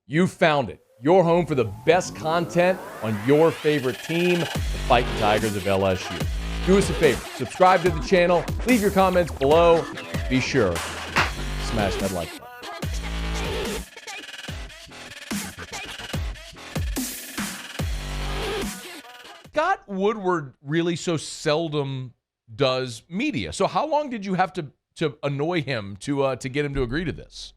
You found it. Your home for the best content on your favorite team, the Fighting Tigers of LSU. Do us a favor. Subscribe to the channel. Leave your comments below. Be sure to smash that like button. Scott Woodward really so seldom does media. So how long did you have to annoy him to get him to agree to this?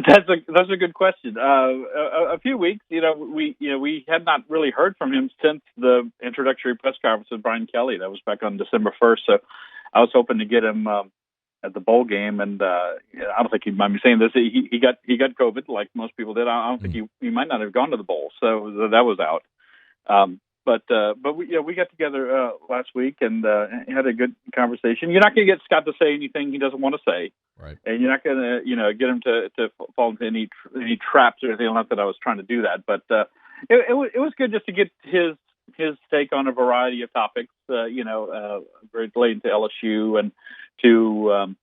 That's a good question. A few weeks. We had not really heard from him since the introductory press conference with Brian Kelly. That was back on December 1st. So I was hoping to get him at the bowl game, and I don't think he'd mind me saying this. He got COVID, like most people did. I don't think he might not have gone to the bowl, so that was out. But we got together last week and had a good conversation. You're not going to get Scott to say anything he doesn't want to say, right? And you're not going to get him to fall into any traps or anything. Not that I was trying to do that, but it was good just to get his take on a variety of topics. Very related to LSU and to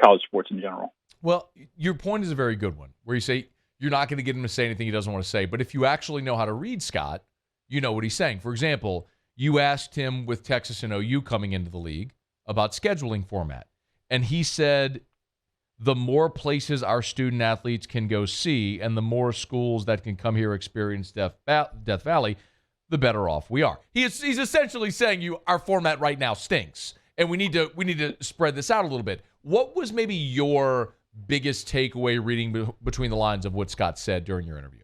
college sports in general. Well, your point is a very good one, where you say you're not going to get him to say anything he doesn't want to say, but if you actually know how to read Scott, you know what he's saying. For example, you asked him with Texas and OU coming into the league about scheduling format, and he said the more places our student athletes can go see and the more schools that can come here experience Death Valley, the better off we are. He's essentially saying our format right now stinks, and we need to spread this out a little bit. What was maybe your biggest takeaway reading between the lines of what Scott said during your interview?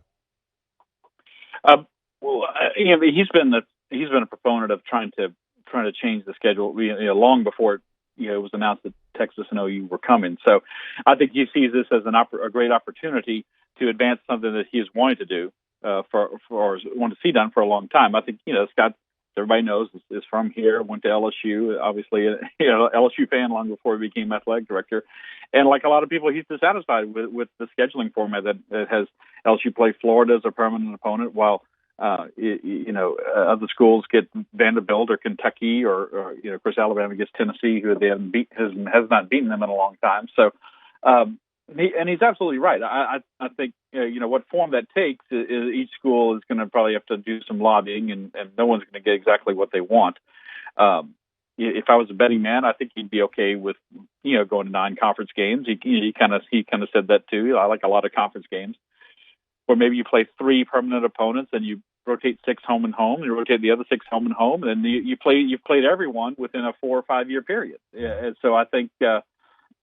Well, he's been a proponent of trying to change the schedule. Long before it was announced that Texas and OU were coming. So I think he sees this as a great opportunity to advance something that he has wanted to do or wanted to see done for a long time. I think Scott, everybody knows, is from here. Went to LSU, obviously LSU fan long before he became athletic director. And like a lot of people, he's dissatisfied with the scheduling format that has LSU play Florida as a permanent opponent, while other schools get Vanderbilt or Kentucky or of course Alabama gets Tennessee, who they haven't has not beaten them in a long time. So, he's absolutely right. I think what form that takes is each school is going to probably have to do some lobbying, and no one's going to get exactly what they want. If I was a betting man, I think he'd be okay with going to 9 conference games. He kind of said that too. I like a lot of conference games, or maybe you play 3 permanent opponents and you rotate 6 home and home, and you rotate the other 6 home and home, and you've played everyone within a 4 or 5 year period. And so I think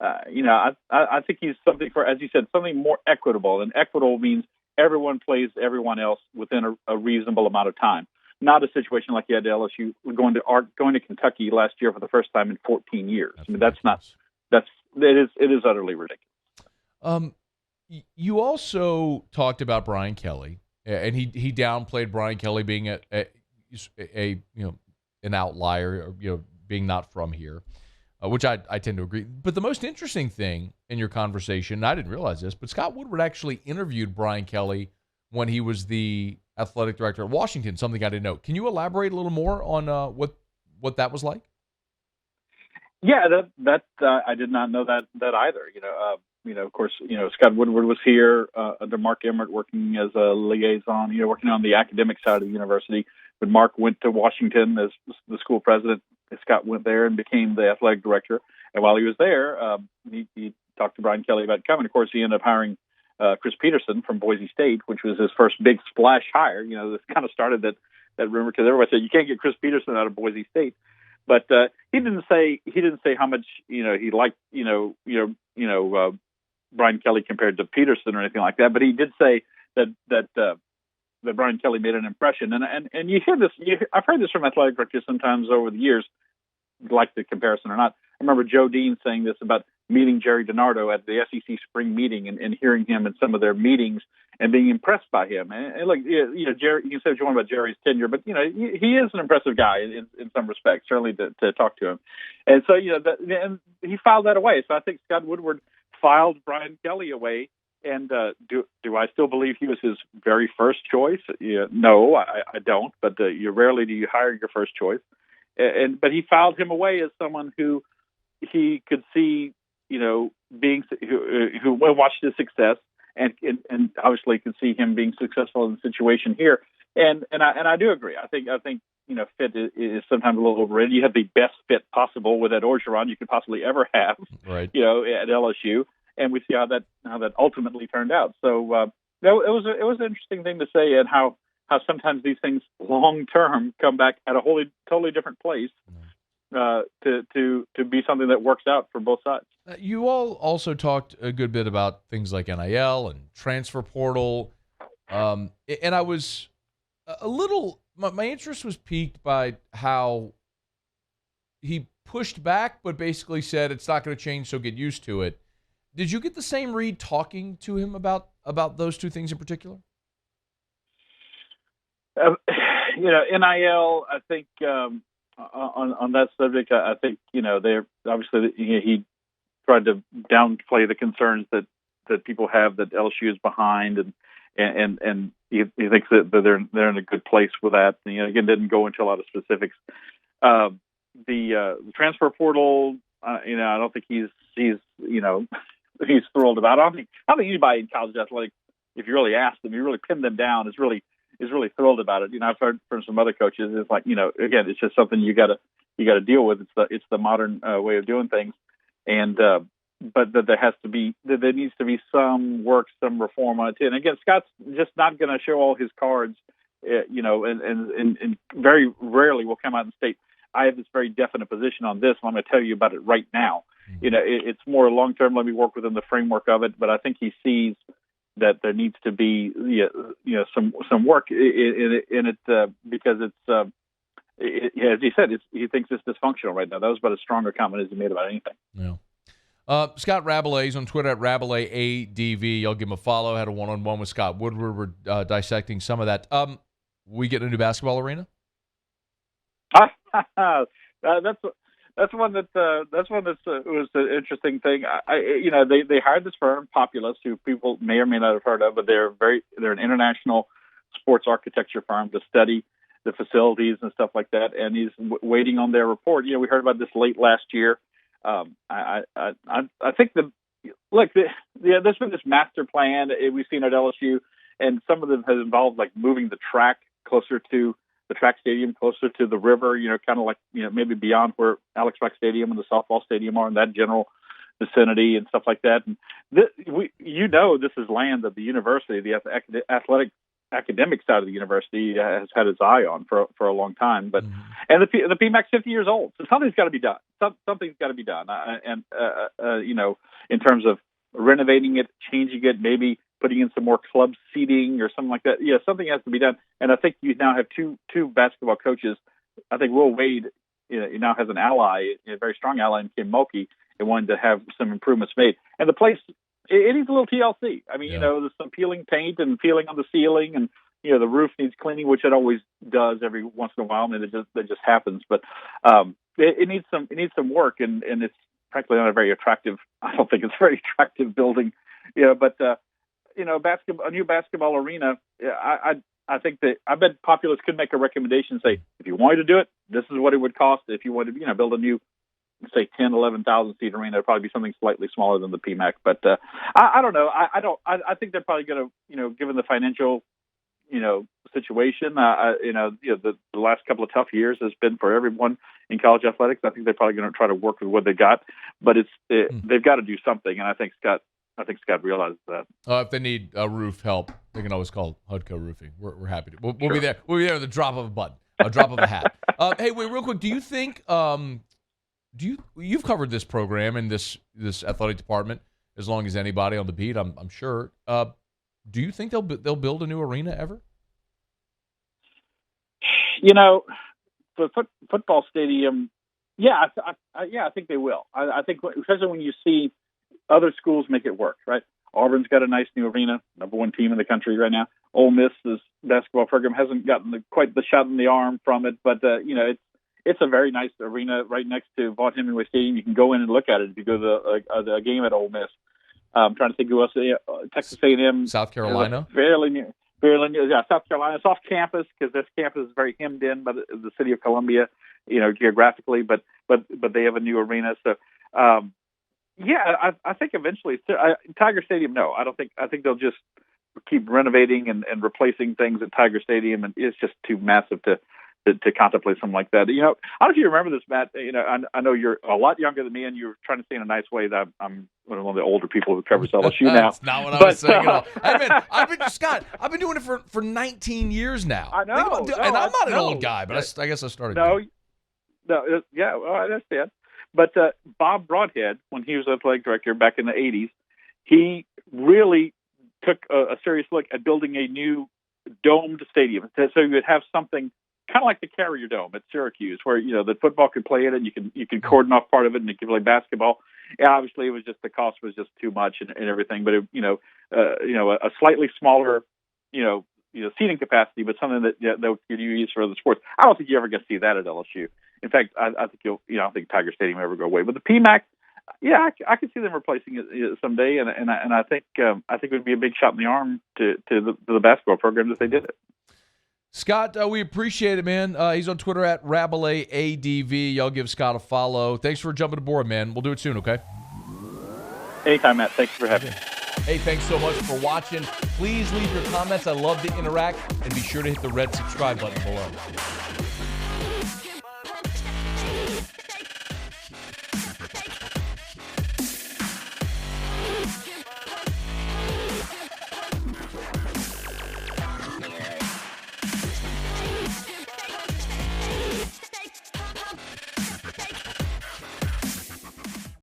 I think he's something for, as you said, something more equitable. And equitable means everyone plays everyone else within a reasonable amount of time. Not a situation like you had to LSU going to Kentucky last year for the first time in 14 years. It is utterly ridiculous. You also talked about Brian Kelly, and he downplayed Brian Kelly being an outlier, or being not from here, which I tend to agree. But the most interesting thing in your conversation, and I didn't realize this, but Scott Woodward actually interviewed Brian Kelly when he was the athletic director at Washington. Something I didn't know. Can you elaborate a little more on what that was like? Yeah, that I did not know that either. Of course, Scott Woodward was here under Mark Emmert working as a liaison, working on the academic side of the university. When Mark went to Washington as the school president, Scott went there and became the athletic director. And while he was there, he talked to Brian Kelly about coming. Of course, he ended up hiring Chris Peterson from Boise State, which was his first big splash hire. This kind of started that rumor, because everybody said you can't get Chris Peterson out of Boise State. But he didn't say how much he liked Brian Kelly compared to Peterson or anything like that. But he did say that Brian Kelly made an impression. And you hear this. I've heard this from athletic directors sometimes over the years, like the comparison or not. I remember Joe Dean saying this about meeting Jerry DiNardo at the SEC spring meeting and hearing him in some of their meetings and being impressed by him. And like, Jerry, you can say what you want about Jerry's tenure, but, he is an impressive guy in some respects, certainly to talk to him. And so, and he filed that away. So I think Scott Woodward filed Brian Kelly away. And do I still believe he was his very first choice? No, I don't. But you rarely do you hire your first choice. But he filed him away as someone who he could see, who watched his success and obviously can see him being successful in the situation here. And I do agree. I think fit is sometimes a little overrated. You have the best fit possible with Ed Orgeron you could possibly ever have, right? At LSU, and we see how that ultimately turned out. So it was an interesting thing to say, and how sometimes these things long term come back at a totally different place to be something that works out for both sides. You all also talked a good bit about things like NIL and transfer portal, and I was a little. My interest was piqued by how he pushed back, but basically said it's not going to change, so get used to it. Did you get the same read talking to him about those two things in particular? NIL, I think on that subject, I think they're obviously he tried to downplay the concerns that people have that LSU is behind, and he thinks that they're in a good place with that. And, again, didn't go into a lot of specifics. The transfer portal, I don't think he's thrilled about it. I don't think anybody in college athletics, if you really ask them, you really pin them down, is really thrilled about it. I've heard from some other coaches, it's like, again, it's just something you got to deal with. It's the modern way of doing things, and but that there needs to be some work, some reform on it. And again, Scott's just not going to show all his cards, and very rarely will come out and state, I have this very definite position on this, and I'm going to tell you about it right now. It's more long term. Let me work within the framework of it. But I think he sees that there needs to be some work in it because it's as he said, he thinks it's dysfunctional right now. That was about as strong a comment as he made about anything. Yeah. Scott Rabalais is on Twitter at RabalaiADV. I'll give him a follow. Had a one-on-one with Scott Woodward. We're dissecting some of that. We get a new basketball arena? That's one that was an interesting thing. They hired this firm, Populous, who people may or may not have heard of, but they're an international sports architecture firm to study the facilities and stuff like that. And he's waiting on their report. We heard about this late last year. I think there's been this master plan we've seen at LSU, and some of them has involved like moving the track closer to the track stadium, closer to the river, kind of like, maybe beyond where Alex Mack Stadium and the softball stadium are in that general vicinity and stuff like that. And this is land that the university, the academic side of the university has had its eye on for a long time. But and the PMAC's 50 years old, so something's got to be done. Something's got to be done. In terms of renovating it, changing it, maybe putting in some more club seating or something like that. Yeah, something has to be done. And I think you now have two basketball coaches. I think Will Wade, now has an ally, a very strong ally in Kim Mulkey, and wanted to have some improvements made. And the place, it needs a little TLC. I mean, there's some peeling paint and peeling on the ceiling, and the roof needs cleaning, which it always does every once in a while. I mean, that just happens. But it needs some work, and it's frankly not a very attractive. I don't think it's a very attractive building. But a new basketball arena. I think that I bet Populous could make a recommendation. Say, if you wanted to do it, this is what it would cost. If you wanted to, build a new, say 10, 11,000 seat arena, it'd probably be something slightly smaller than the PMAC. But I don't know. I think they're probably going to, given the financial, situation, the last couple of tough years has been for everyone in college athletics. I think they're probably going to try to work with what they got, but they've got to do something. And I think Scott realizes that. If they need roof help, they can always call HUDCO Roofing. We're happy to. We'll be there. We'll be there at the drop of a button, a drop of a hat. Hey, wait, real quick. Do you think? You've covered this program and this athletic department as long as anybody on the beat? I'm sure. Do you think they'll build a new arena ever? The football stadium. Yeah, I think they will. I think, especially when you see other schools make it work, right? Auburn's got a nice new arena, number one team in the country right now. Ole Miss's basketball program hasn't gotten quite the shot in the arm from it, but it's a very nice arena right next to Vaught Hemingway Stadium. You can go in and look at it if you go to the game at Ole Miss. I'm trying to think who else. Texas A&M, South Carolina, fairly near. Yeah, South Carolina. It's off campus because this campus is very hemmed in by the city of Columbia, geographically. But they have a new arena. So Yeah, I think eventually Tiger Stadium. No, I don't think. I think they'll just keep renovating and replacing things at Tiger Stadium, and it's just too massive to contemplate something like that. You know, I don't know if you remember this, Matt. You know, I know you're a lot younger than me, and you're trying to say in a nice way that I'm one of the older people who covers LSU now. That's not what I was saying at all. I've been Scott. I've been doing it for 19 years now. I know, and I'm not an old guy, but I guess I started. Yeah, well, I understand. But Bob Broadhead, when he was athletic director back in the 80s, he really took a serious look at building a new domed stadium. So you would have something kind of like the Carrier Dome at Syracuse, where, you know, the football could play in it, and you can cordon off part of it, and you could play basketball. And obviously, it was just the cost was just too much and everything. But it, a slightly smaller, seating capacity, but something that you use for other sports. I don't think you ever get to see that at LSU. In fact, I think I don't think Tiger Stadium will ever go away. But the PMAC, yeah, I could see them replacing it someday, and I think it would be a big shot in the arm to the basketball program if they did it. Scott, we appreciate it, man. He's on Twitter at Rabalais ADV. Y'all give Scott a follow. Thanks for jumping aboard, man. We'll do it soon, okay? Anytime, Matt. Thanks for having me. Hey, thanks so much for watching. Please leave your comments. I love to interact. And be sure to hit the red subscribe button below.